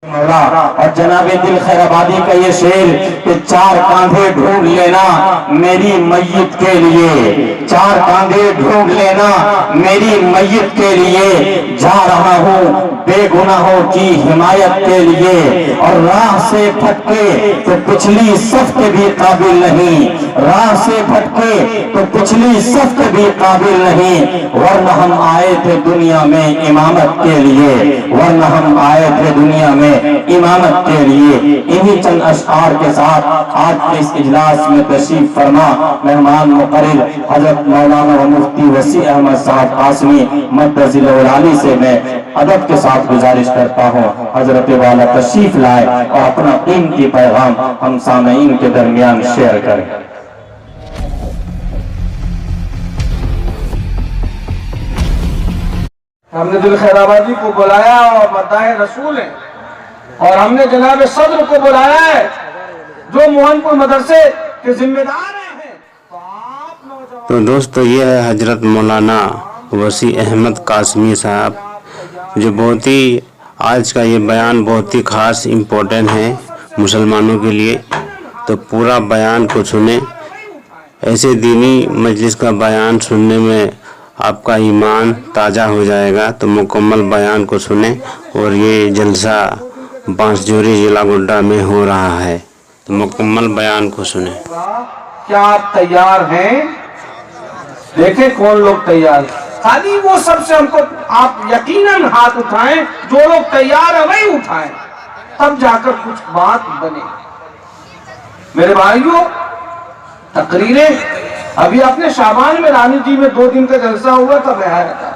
मौला और जनाबे दिल खैराबादी का ये शेर कि चार कांधे ढूंढ लेना मेरी मैयत के लिए, चार कांधे ढूंढ लेना मेरी मैयत के लिए, जा रहा हूँ बेगुनाहों की हिमायत के लिए। और राह से भटके तो पिछली सफ के भी काबिल नहीं, राह से भटके तो पिछली सफ के भी काबिल नहीं, वरना हम आए थे दुनिया में इमामत के लिए, वरना हम आए थे दुनिया में इमामत के लिए। इन्हीं चंद अशआर के साथ आज के इस इजलास में तशरीफ फरमा मेहमान मुकर्रर हजरत मौलाना व मुफ्ती वसी अहमद साहब कासमी मद्दजिल औलाली से मैं अदब के साथ गुजारिश करता हूँ हजरत वाला तशरीफ लाए और अपना कीमती पैगाम हम सामईन के दरमियान शेयर करें। हमने दिल खैराबादी को बुलाया और मदाह रसूल है, और हमने जनाब सदर को बुलाया है जो मोहनपुर मदरसे के जिम्मेदार हैं। तो दोस्तों ये है हजरत मौलाना वसी अहमद कासमी साहब, जो बहुत ही आज का ये बयान बहुत ही ख़ास इम्पोर्टेंट है मुसलमानों के लिए। तो पूरा बयान को सुने, ऐसे दीनी मजलिस का बयान सुनने में आपका ईमान ताज़ा हो जाएगा। तो मुकम्मल बयान को सुने। और ये जलसा बांसजोरी जिला गोड्डा में हो रहा है, तो मुकम्मल बयान को सुने। क्या आप तैयार हैं? देखें कौन लोग तैयार, खाली वो सबसे हमको आप यकीनन हाथ उठाएं, जो लोग तैयार है वही उठाएं, तब जाकर कुछ बात बने। मेरे भाइयों, तकरीरें अभी अपने शाबान में रानी जी में 2 दिन का जलसा हुआ था, मैं आया था,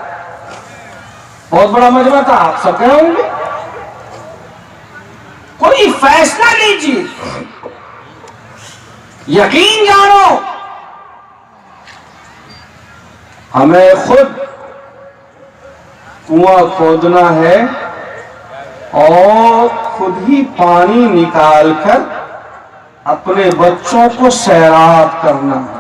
बहुत बड़ा मजमा था, आप सब गए होंगे। कोई फैसला लीजिए, यकीन जानो, हमें खुद कुआं खोदना है और खुद ही पानी निकालकर अपने बच्चों को सैरात करना है।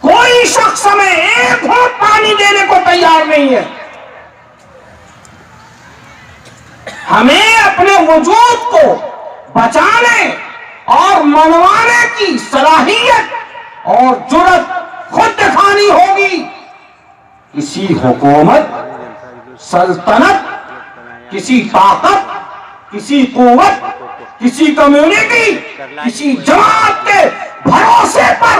कोई शख्स हमें एक घूंट पानी देने को तैयार नहीं है। हमें अपने वजूद को बचाने और मनवाने की सलाहियत और जुर्रत खुद दिखानी होगी। किसी हुकूमत, सल्तनत, किसी ताकत, किसी कुव्वत, किसी कम्युनिटी, किसी जमात के भरोसे पर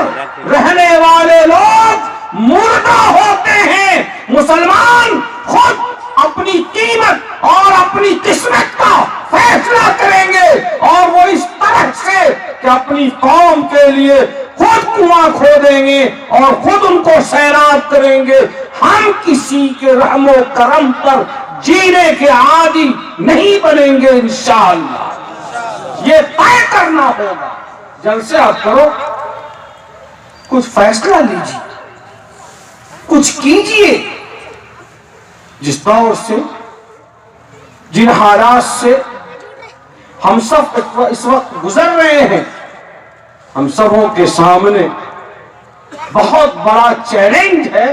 रहने वाले लोग मुर्दा होते हैं। मुसलमान खुद अपनी कीमत और अपनी किस्मत का फैसला करेंगे, और वो इस तरह से कि अपनी कौम के लिए खुद कुआं खोदेंगे और खुद उनको सैराब करेंगे। हम किसी के रहमो करम पर जीने के आदी नहीं बनेंगे इंशाअल्लाह। ये तय करना होगा। जलसे आप करो, कुछ फैसला लीजिए, कुछ कीजिए। जिस दौर से, जिन हालात से हम सब इस वक्त गुजर रहे हैं, हम सबों के सामने बहुत बड़ा चैलेंज है।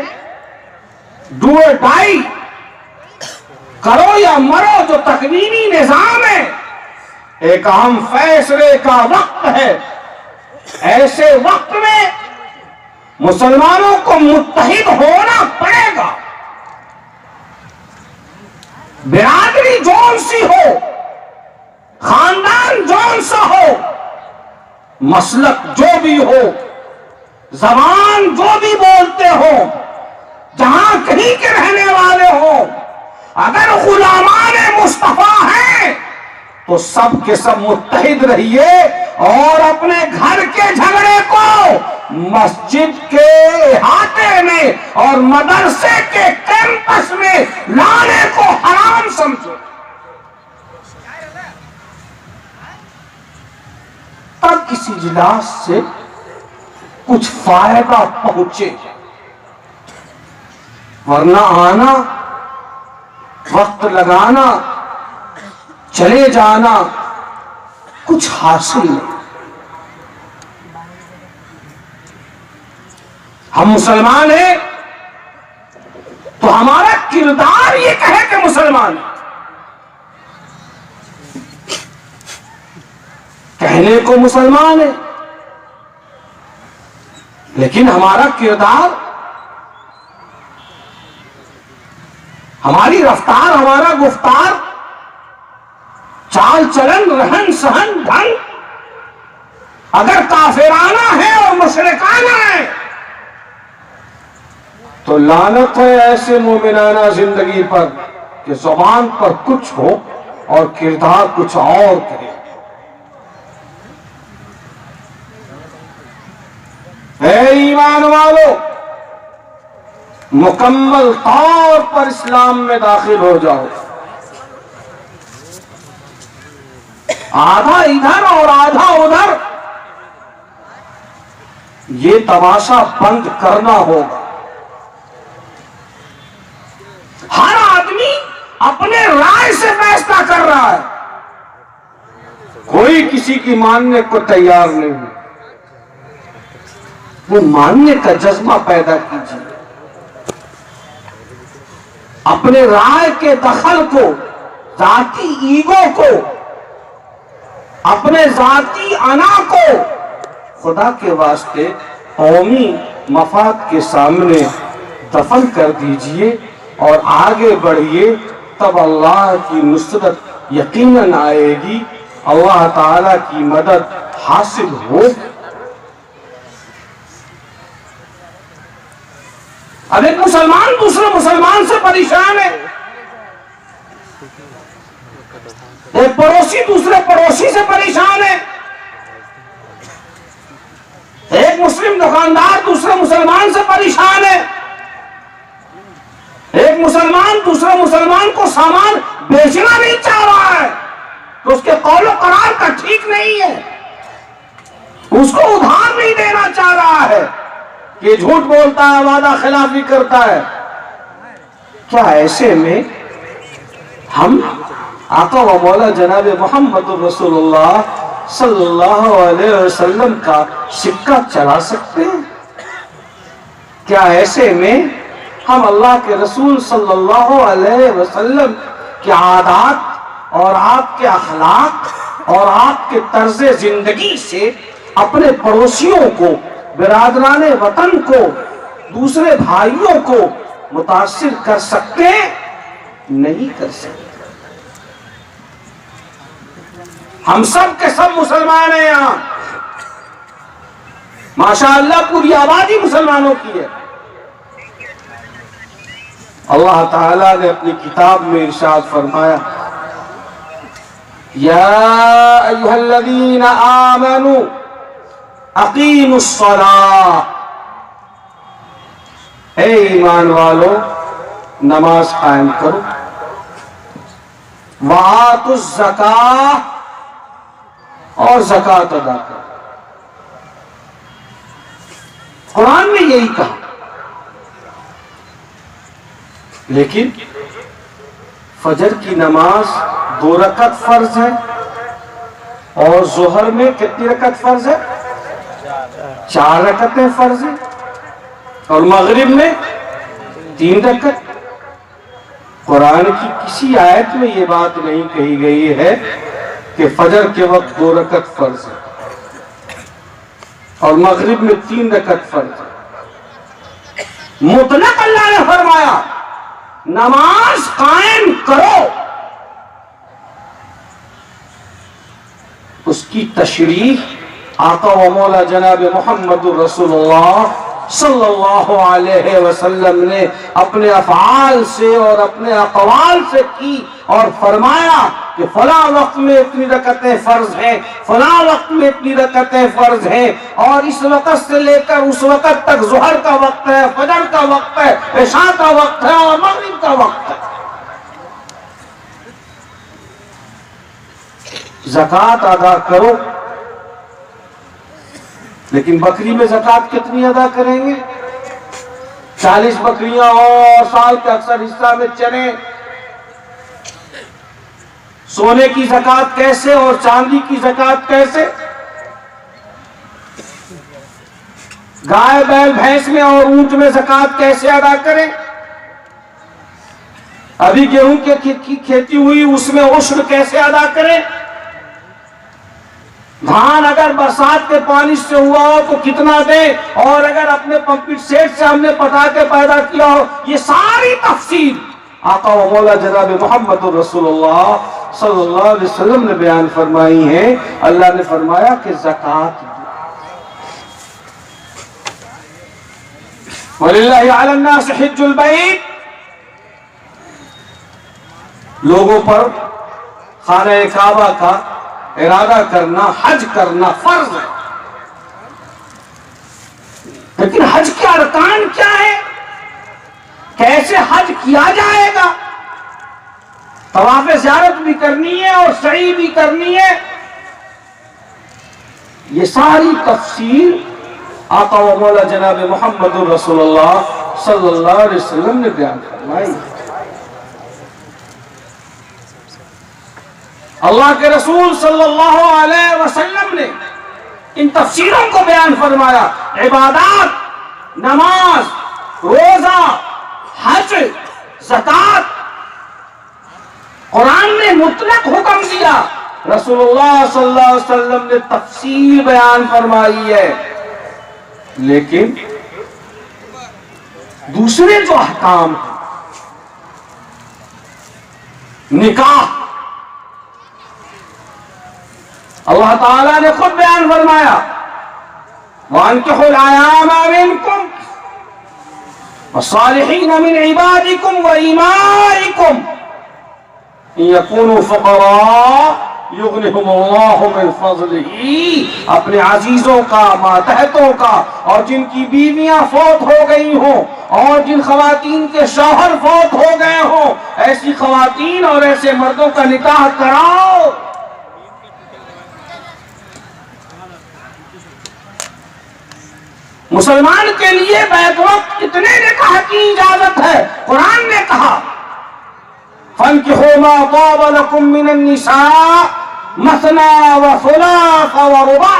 डू और डाई, करो या मरो, जो तकवीनी निजाम है, एक अहम फैसले का वक्त है। ऐसे वक्त में मुसलमानों को मुत्तहिद होना पड़ेगा। बिरादरी जौन सी हो, खानदान जौन सा हो, मसलक जो भी हो, जबान जो भी बोलते हो, जहां कहीं के रहने वाले हो, अगर गुलामाने मुस्तफा हैं तो सब के सब मुत्तहिद रहिए और अपने घर के झगड़े को मस्जिद के इहाते में और मदरसे के कैंपस में लाने को हराम समझो। तब किसी इजलास से कुछ फायदा पहुंचे, वरना आना, वक्त लगाना, चले जाना, कुछ हासिल नहीं। हम मुसलमान हैं तो हमारा किरदार ये कहे कि मुसलमान है। कहने को मुसलमान है, लेकिन हमारा किरदार, हमारी रफ्तार, हमारा गुफ्तार, चाल चलन, रहन सहन, ढंग अगर काफिराना है और मुशरिकाना है तो लानत है ऐसे मोमिनाना जिंदगी पर कि जुबान पर कुछ हो और किरदार कुछ और करे। ऐ ईमान वालों, मुकम्मल तौर पर इस्लाम में दाखिल हो जाओ। आधा इधर और आधा उधर, ये तमाशा बंद करना होगा। हर आदमी अपने राय से फैसला कर रहा है, कोई किसी की मानने को तैयार नहीं है। वो मानने का जज्बा पैदा कीजिए, अपने राय के दखल को, जाती ईगो को, अपने जाती अना को खुदा के वास्ते कौमी मफाद के सामने दफन कर दीजिए और आगे बढ़िए। तब अल्लाह की नुसरत यकीनन आएगी, अल्लाह ताला की मदद हासिल हो। अब एक मुसलमान दूसरे मुसलमान से परेशान है, एक पड़ोसी दूसरे पड़ोसी से परेशान है, एक मुस्लिम दुकानदार दूसरे मुसलमान से परेशान है, एक मुसलमान दूसरे मुसलमान को सामान बेचना नहीं चाह रहा है तो उसके कौलो करार का ठीक नहीं है, उसको उधार नहीं देना चाह रहा है कि झूठ बोलता है, वादा खिलाफी करता है। क्या ऐसे में हम आका व मौला जनाब मोहम्मद रसूलुल्लाह सल्लल्लाहु अलैहि वसल्लम का सिक्का चला सकते हैं? क्या ऐसे में हम अल्लाह के रसूल सल्लल्लाहु अलैहि वसल्लम के आदात और आपके अखलाक और आपके तर्ज जिंदगी से अपने पड़ोसियों को, बिरादराने वतन को, दूसरे भाइयों को मुतासिर कर सकते हैं? नहीं कर सकते। हम सब के सब मुसलमान हैं, यहां माशाअल्लाह पूरी आबादी मुसलमानों की है। अल्लाह ताला ने अपनी किताब में इरशाद फरमाया, या अय्युहल्लज़ीना आमनू अकीमुस्सलाह, ए ईमान वालों नमाज कायम करो, वातुज़ ज़कात, और ज़कात अदा करो। कुरान में यही कहा, लेकिन फजर की नमाज 2 रकत फर्ज है और जोहर में कितनी रकत फर्ज है? 4 रकतें फर्ज है और मगरिब में 3 रकत। कुरान की किसी आयत में ये बात नहीं कही गई है कि फजर के वक्त 2 रकत फर्ज है और मगरिब में 3 रकत फर्ज है। मुतलक अल्लाह ने फरमाया नमाज कायम करो। उसकी तशरीह आका व मौला जनाब मोहम्मदुर रसूलुल्लाह सल्लल्लाहु अलैहि वसल्लम ने अपने अफ़आल से और अपने अक़वाल से की और फरमाया कि फला वक्त में इतनी रकतें फर्ज हैं, फला वक्त में इतनी रकतें फर्ज हैं और इस वक्त से लेकर उस वक्त तक ज़ुहर का वक्त है, फजर का वक्त है, इशा का वक्त है और मगरिब का वक्त है। ज़कात अदा करो, लेकिन बकरी में ज़कात कितनी अदा करेंगे? 40 बकरियां और साल के अक्सर हिस्सा में चने। सोने की ज़कात कैसे और चांदी की ज़कात कैसे? गाय बैल भैंस में और ऊंट में ज़कात कैसे अदा करें? अभी गेहूं की खेती हुई, उसमें उश्र कैसे अदा करें? धान अगर बरसात के पानी से हुआ हो तो कितना दें, और अगर अपने पंपिंग सेट से हमने पटा के पैदा किया हो, ये सारी तफसील आका व मौला जनाब मोहम्मद रसूलुल्लाह सल्लल्लाहु अलैहि वसल्लम ने बयान फरमाई है। अल्लाह ने फरमाया कि ज़कात वलिल्लाहि अला नास हिज्जुल बैत, लोगों पर खाना काबा का इरादा करना, हज करना फर्ज है। लेकिन हज के अरकान क्या है, कैसे हज किया जाएगा? तवाफ ज़ियारत भी करनी है और सई भी करनी है। ये सारी तफसील आका व मौला जनाब मोहम्मद रसूलुल्लाह सल्लल्लाहु अलैहि वसल्लम ने बयान फरमाई। अल्लाह के रसूल सल्लल्लाहु अलैहि वसल्लम ने इन तफसीरों को बयान फरमाया। इबादत, नमाज, रोजा, हज, ज़कात, कुरान ने मुतलक हुक्म दिया, रसूलुल्लाह सल्लल्लाहु अलैहि वसल्लम ने तफसील बयान फरमाई है। लेकिन दूसरे जो अहकाम, निकाह, अल्लाह ताला ने खुद बयान फरमाया, वानकिहुल अयामा मिनकुम वस्सालिहीन मिन इबादिकुम व इमाइकुम यकूनु फक़रा युग़निहुमुल्लाहु मिन फ़ज़लिही। अपने अजीजों का, मातहतों का, और जिनकी बीवियां फौत हो गई हों और जिन खवातीन के शौहर फौत हो गए हों, ऐसी खवातीन और ऐसे मर्दों का निकाह कराओ। मुसलमान के लिए बैत वक्त कितने निकाह की इजाजत है? कुरान ने कहा, फन्किहू मा ताब लकुम मिनन निसा मसना व सुलास व रुबा।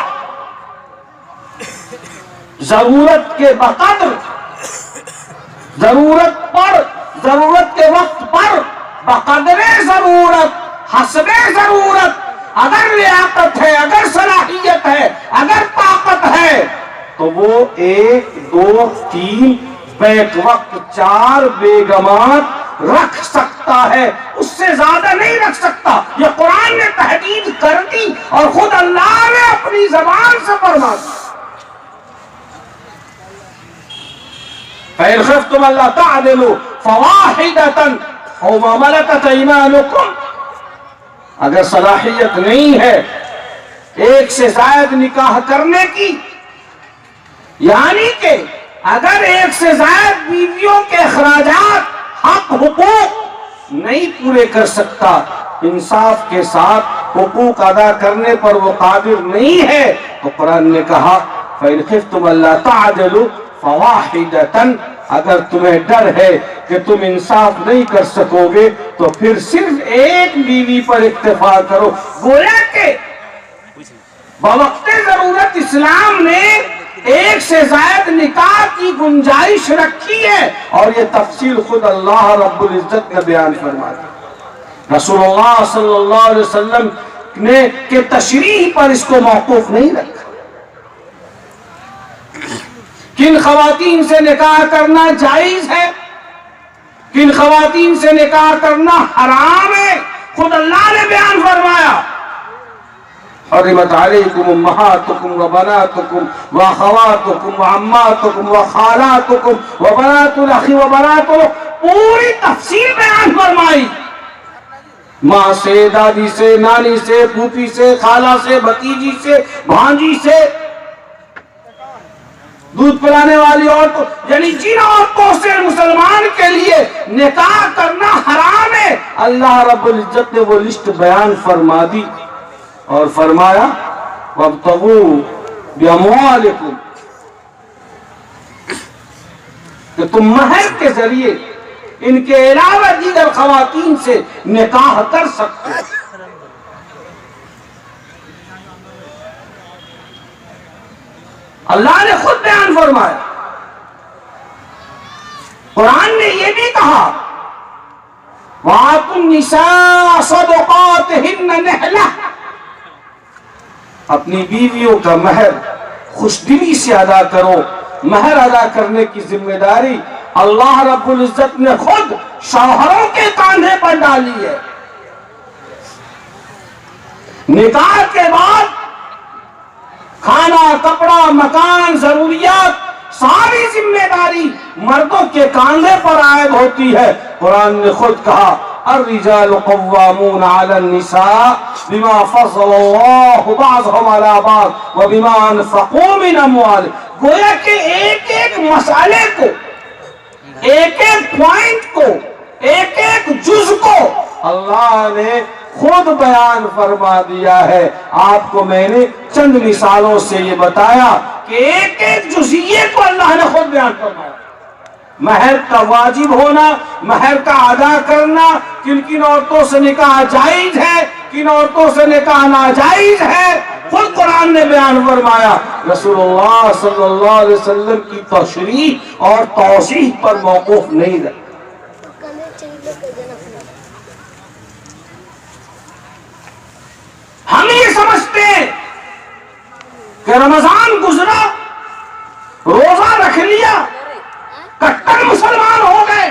जरूरत के बकद्र, जरूरत पर, जरूरत के वक्त पर, बकदरे जरूरत, हसबे जरूरत, अगर लियाकत है, अगर सलाहियत है, अगर ताकत है, तो वो 1, 2, 3 बैक वक्त 4 बेगमात रख सकता है, उससे ज्यादा नहीं रख सकता। ये कुरान ने तहदीद कर दी और खुद अल्लाह ने अपनी जबान से फरमा दी। फ़इन ख़िफ़्तुम अल्ला तअदिलू फ़वाहिदतन औ मा मलकत अयमानुकुम। अगर सलाहियत नहीं है एक से ज्यादा निकाह करने की, यानी कि अगर एक से ज्यादा बीवियों के अखराजात, हक, हुकूक नहीं पूरे कर सकता, इंसाफ के साथ हुकूक अदा करने पर वो कादिर नहीं है, तो कुरान ने कहा फ़इन ख़िफ़्तुम अल्ला तअदिलू फ़वाहिदतन। अगर तुम्हें डर है कि तुम इंसाफ नहीं कर सकोगे तो फिर सिर्फ एक बीवी पर इक्तिफा करो। गोया के बवक्ते जरूरत इस्लाम ने एक से ज्यादा निकाह की गुंजाइश रखी है, और ये तफसील खुद अल्लाह रब्बुल इज्जत ने बयान फरमा दी। रसूलुल्लाह सल्लल्लाहु अलैहि वसल्लम ने के तशरीह पर इसको मौकूफ नहीं रखा। किन खवातीन से निकाह करना जायज है, किन खवातीन से निकाह करना हराम है, खुद अल्लाह ने बयान फरमाया, हर्रिमत अलैकुम उम्महातुकुम व बनातुकुम व अख़वातुकुम व अम्मातुकुम व ख़ालातुकुम व बनातुल अख़ी व बनातुल, पूरी तफसील बयान फरमाई। माँ से, दादी से, नानी से, फूफी से, खाला से, भतीजी से, भांजी से, दूध पिलाने वाली औरतों, यानी जिन औरतों से मुसलमान के लिए निकाह करना हराम है, अल्लाह रब्बुल इज्जत ने वो लिस्ट बयान फरमा दी और फरमाया वब्तगू बिअमवालिकुम, कि तुम महर के जरिए इनके अलावा दीगर खवातीन से निकाह कर सकते हो। अल्लाह ने खुद बयान फरमाया। कुरान ने यह भी कहा वातुन्निसा सदक़ातिहिन्न निहला, अपनी बीवियों का महर खुशदिली से अदा करो। महर अदा करने की जिम्मेदारी अल्लाह रब्बुल इज्जत ने खुद शौहरों के कांधे पर डाली है। निकाह के बाद खाना, कपड़ा, मकान, जरूरियात, सारी जिम्मेदारी मर्दों के कांधे पर आयद होती है। कुरान ने खुद कहा, अर्रिजालु क़व्वामून अलन-निसा बिमा फ़ज़्ज़लल्लाहु बअज़हुम अला बअज़ व बिमा अनफ़क़ू मिन अम्वालिहिम। गोया के एक एक मसाले को, एक एक पॉइंट को, एक एक जुज को अल्लाह ने खुद बयान फरमा दिया है। आपको मैंने चंद मिसालों से ये बताया कि एक एक जुज़िये को अल्लाह ने खुद बयान फरमाया। महर का वाजिब होना, महर का अदा करना, किन किन औरतों से निकाह जायज है, किन औरतों से निकाह नाजायज है, खुद कुरान ने बयान फरमाया। रसूलुल्लाह सल्लल्लाहु अलैहि वसल्लम की तशरीह और तौसीह पर मौकूफ नहीं रहे। हम ये समझते हैं कि रमजान गुजरा, रोजा रख लिया, कट्टर मुसलमान हो गए,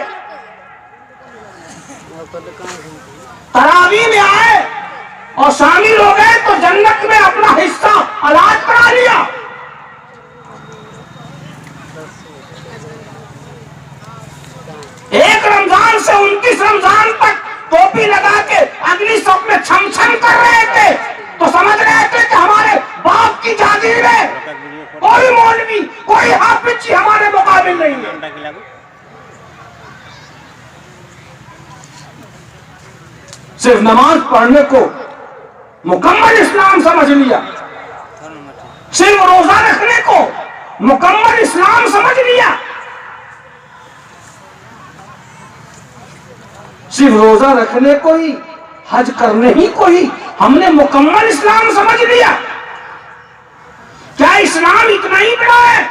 तरावी में आए और शामिल हो गए तो जन्नत में अपना हिस्सा अलाट करा लिया। एक रमजान से 29 रमजान तक टोपी लगा के अगली सब में छम छम कर रहे थे तो समझ रहे थे कि हमारे बाप की जागीर है, कोई मौलवी, कोई हाफिज हमारे मुकाबिल नहीं है। सिर्फ नमाज पढ़ने को मुकम्मल इस्लाम समझ लिया, सिर्फ रोजा रखने को मुकम्मल इस्लाम समझ लिया, सिर्फ रोजा रखने को ही, हज करने ही को ही हमने मुकम्मल इस्लाम समझ लिया। क्या इस्लाम इतना ही बड़ा है?